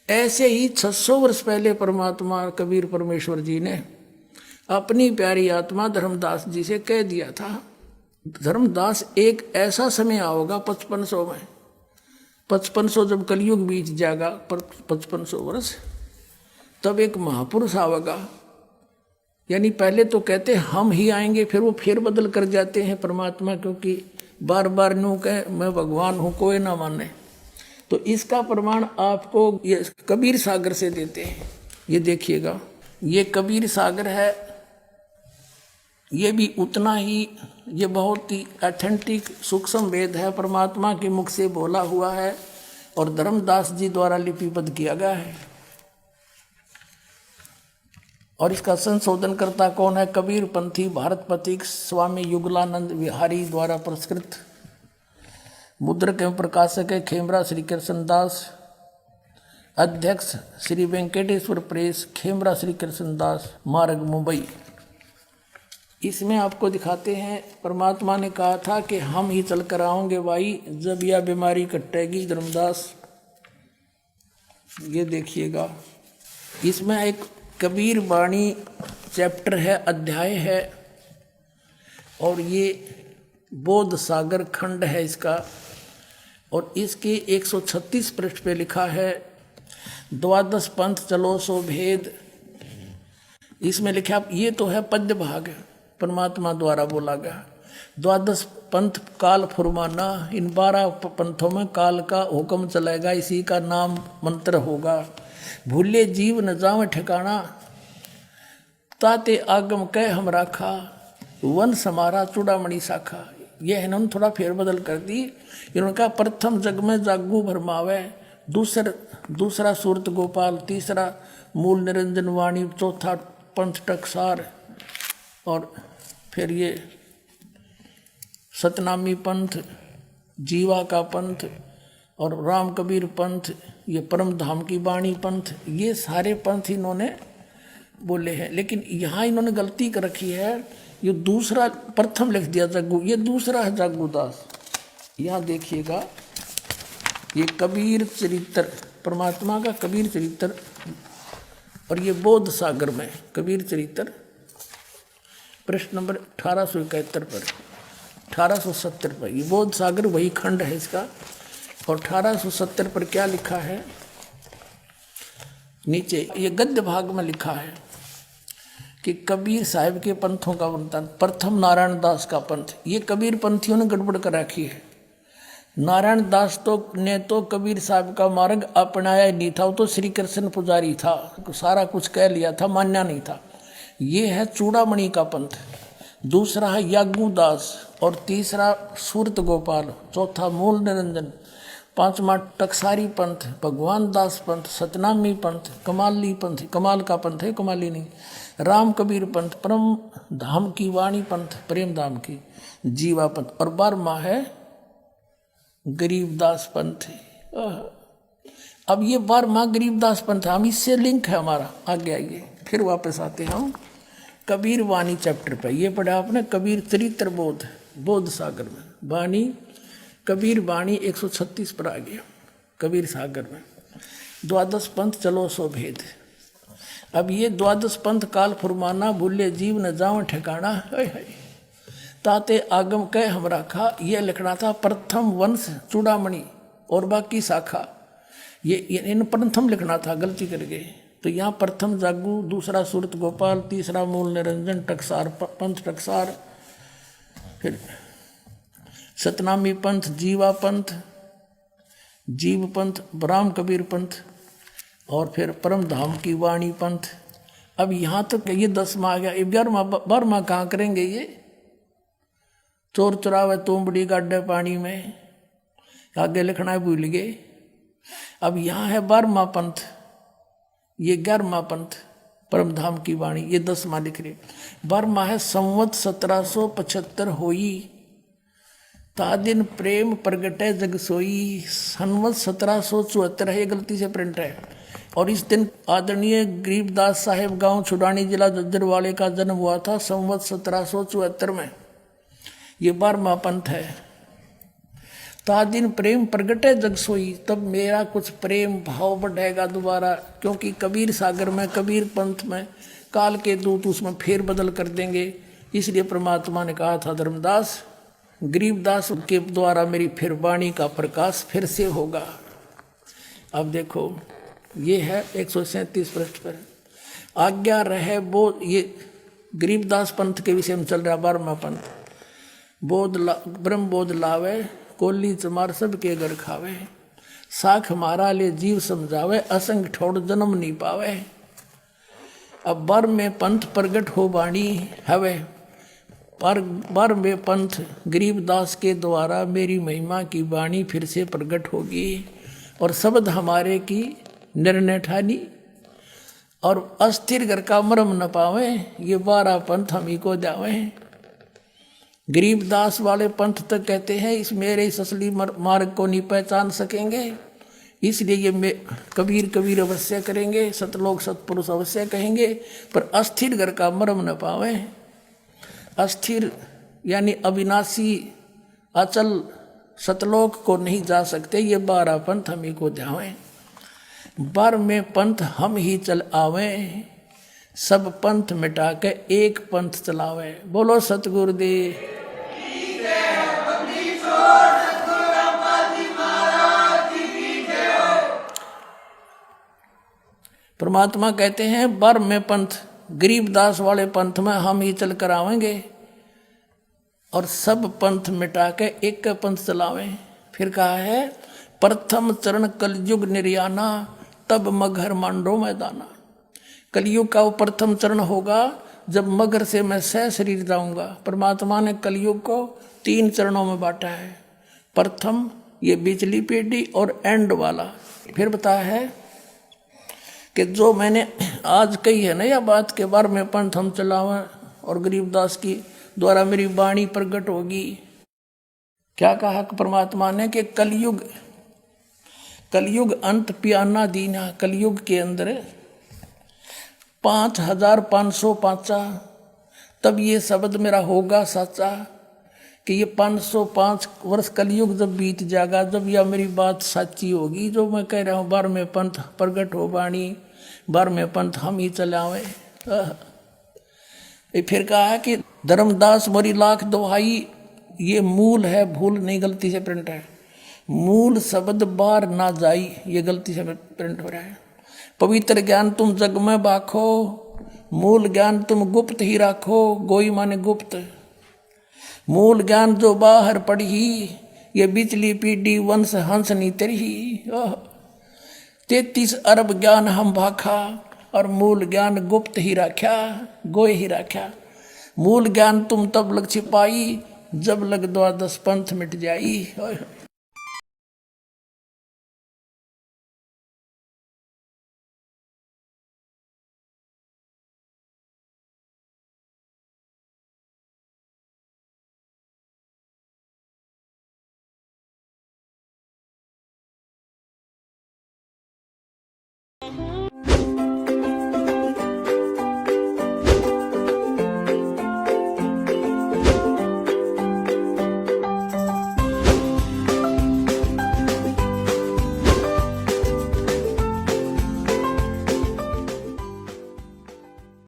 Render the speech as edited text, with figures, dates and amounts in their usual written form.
ऐसे ही 600 वर्ष पहले परमात्मा कबीर परमेश्वर जी ने अपनी प्यारी आत्मा धर्मदास जी से कह दिया था, धर्मदास एक ऐसा समय आओगा 5500 में, 5500 जब कलयुग बीत जाएगा, 5500 वर्ष, तब एक महापुरुष आवेगा। यानी पहले तो कहते हम ही आएंगे, फिर वो फेर बदल कर जाते हैं परमात्मा, क्योंकि बार बार न्यू कहे मैं भगवान हूँ, कोई ना माने। तो इसका प्रमाण आपको ये कबीर सागर से देते हैं। ये देखिएगा, ये कबीर सागर है, ये भी उतना ही, ये बहुत ही ऑथेंटिक सूक्ष्म वेद है, परमात्मा के मुख से बोला हुआ है और धर्मदास जी द्वारा लिपिबद्ध किया गया है। और इसका संशोधन करता कौन है? कबीर पंथी भारत पथिक स्वामी युगलानंद विहारी द्वारा पुरस्कृत। मुद्रक एवं प्रकाशक है खेमरा श्री कृष्णदास। अध्यक्ष श्री वेंकटेश्वर प्रेस, खेमरा श्री कृष्णदास मार्ग, मुंबई। इसमें आपको दिखाते हैं परमात्मा ने कहा था कि हम ही चल कर आओगे भाई, जब यह बीमारी कटेगी धर्मदास। ये देखिएगा, इसमें एक कबीर वाणी चैप्टर है, अध्याय है, और ये बोध सागर खंड है इसका। और इसके 136 पृष्ठ पे लिखा है, द्वादश पंथ चलो सो भेद। इसमें लिखा, ये तो है पद्य भाग, परमात्मा द्वारा बोला गया। द्वादश पंथ काल फुरमाना, इन 12 पंथों में काल का हुक्म चलेगा, इसी का नाम मंत्र होगा। भूले जीव न जावे ठिकाना, ताते आगम कह हम राखा, वन समारा चूड़ामणि शाखा। यह इन्होंने थोड़ा फेरबदल कर दी। इन्होंने कहा प्रथम जग में जागू भरमावे, दूसरा सूरत गोपाल, तीसरा मूल निरंजन वाणी, चौथा पंथ टकसार, और फिर ये सतनामी पंथ, जीवा का पंथ, और राम कबीर पंथ, ये परम धाम की वाणी पंथ। ये सारे पंथ इन्होंने बोले हैं। लेकिन यहाँ इन्होंने गलती कर रखी है, ये दूसरा प्रथम लिख दिया जग्गू, ये दूसरा है जग्गूदास। यहाँ देखिएगा, ये कबीर चरित्र, परमात्मा का कबीर चरित्र, और ये बोध सागर में कबीर चरित्र, पृष्ठ नंबर 1871 पर, 1870 पर। ये बोध सागर वही खंड है इसका। और 1870 पर क्या लिखा है, नीचे ये गद्य भाग में लिखा है कि कबीर साहिब के पंथों का वृत्तांत। प्रथम नारायण दास का पंथ, ये कबीर पंथियों ने गड़बड़ कर रखी है। नारायण दास ने तो कबीर साहब का मार्ग अपनाया ही नहीं था, वो तो श्री कृष्ण पुजारी था, सारा कुछ कह लिया था, मान्या नहीं था। ये है चूड़ामणि का पंथ, दूसरा है यागूदास, और तीसरा सूरत गोपाल, चौथा मूल निरंजन, पांचवा टकसारी पंथ, भगवान दास पंथ, सतनामी पंथ, कमाली पंथ, कमाल का पंथ है, कमाली नहीं, राम कबीर पंथ, परम धाम की वाणी पंथ, प्रेम धाम की, जीवा पंथ, और 12वां है गरीबदास पंथ। अब ये 12वां गरीबदास पंथ, हम इससे लिंक है हमारा। आगे आइए, फिर वापस आते हैं हम कबीर वाणी चैप्टर पे। ये पढ़ा आपने कबीर चरित्र बोध, बोध सागर में, वाणी कबीर वाणी 136 पर आ गया कबीर सागर में। द्वादश पंथ चलो सो भेद। अब ये द्वादश पंथ काल फुरमाना, भूले जीव न जाओ ठिकाना, ताते आगम कह हम राखा। ये लिखना था प्रथम वंश चूड़ामणि और बाकी शाखा, ये इन प्रथम लिखना था, गलती कर गए। तो यहाँ प्रथम जागू, दूसरा सूरत गोपाल, तीसरा मूल निरंजन, टकसार पंथ टकसार, फिर सतनामी पंथ, जीवा पंथ, जीव पंथ, राम कबीर पंथ, और फिर परम धाम की वाणी पंथ। अब यहाँ तक ये 10वां आ गया। 12वां कहाँ करेंगे? ये चोर चुरावे तोमबड़ी गाड्डे पानी में, आगे लिखना भूल गए। अब यहाँ है 12वां पंथ, ये 11वां पंथ परम धाम की वाणी, ये 10वां लिख रहे। 12वां है संवत 1775 होई, तादिन प्रेम प्रगटे जग सोई। संवत 1774 है, ये गलती से प्रिंट है। और इस दिन आदरणीय गरीबदास साहेब गांव छुड़ानी जिला जज्जरवाले का जन्म हुआ था, संवत 1774 में। ये 12वां पंथ है। ता दिन प्रेम प्रगटे जग सोई, तब मेरा कुछ प्रेम भाव बढ़ेगा दोबारा, क्योंकि कबीर सागर में, कबीर पंथ में काल के दूत उसमें फेर बदल कर देंगे। इसलिए परमात्मा ने कहा था धर्मदास, गरीबदास के द्वारा मेरी फिर वाणी का प्रकाश फिर से होगा। अब देखो ये है 137 पृष्ठ पर, आज्ञा रहे वो, ये गरीबदास पंथ के विषय में चल रहा 12वां पंथ। ब्रह्म बोध लावे, कोली चमार सब के घर खावे, साख मारा ले जीव समझावे, असंग ठोड़ जन्म नहीं पावे। अब बर में पंथ प्रगट हो वाणी हवे, पर बर में पंथ गरीबदास के द्वारा मेरी महिमा की वाणी फिर से प्रकट होगी, और शब्द हमारे की निर्णय ठानी, और अस्थिर घर का मरम न पावे, ये 12 पंथ हम ही को जावे। गरीबदास वाले पंथ तक कहते हैं इस मेरे इस असली मार्ग को नहीं पहचान सकेंगे, इसलिए ये कबीर कबीर अवश्य करेंगे, सतलोक सतपुरुष अवश्य कहेंगे, पर अस्थिर घर का मरम न पावे। अस्थिर यानी अविनाशी अचल सतलोक को नहीं जा सकते, ये 12 पंथ हम ही को जावे। बर में पंथ हम ही चल आवे, सब पंथ मिटा के एक पंथ चलावे। बोलो सतगुरुदेव। परमात्मा कहते हैं बर में पंथ, गरीबदास वाले पंथ में हम ही चल कर आवेंगे, और सब पंथ मिटा के एक का पंथ चलावें। फिर कहा है प्रथम चरण कलयुग निर्याना, तब मगर मांडो मैदाना। कलयुग का वो प्रथम चरण होगा जब मगर से मैं सह शरीर जाऊंगा। परमात्मा ने कलयुग को 3 चरणों में बांटा है, प्रथम ये बिचली पीढ़ी और एंड वाला। फिर बताया है कि जो मैंने आज कही है ना यह बात के बारे में पंथ हम चलावें और गरीबदास की द्वारा मेरी वाणी प्रकट होगी। क्या कहा परमात्मा ने कि कलयुग अंत पियाना दीना, कलयुग के अंदर 5505 तब ये शब्द मेरा होगा सच्चा, कि ये 505 वर्ष कलयुग जब बीत जाएगा, जब यह मेरी बात सच्ची होगी जो मैं कह रहा हूँ, 12वें पंथ प्रगट हो वाणी, 12वें पंथ हम ही चलावे। फिर कहा है कि धर्मदास मोरी लाख दोहाई, ये मूल है, भूल नहीं गलती से प्रिंट है, मूल शब्द बार ना जाई, ये गलती से प्रिंट हो रहा है। पवित्र ज्ञान तुम जग में बाखो, मूल ज्ञान तुम गुप्त ही राखो, गोई माने गुप्त। मूल ज्ञान जो बाहर पढ़ी, ये बिचली पीढ़ी वंश हंस नी तरही। 33 अरब ज्ञान हम भाखा, और मूल ज्ञान गुप्त ही राख्या, गोय ही राख्या। मूल ज्ञान तुम तब लग छिपाई, जब लग 12 पंथ मिट जाई।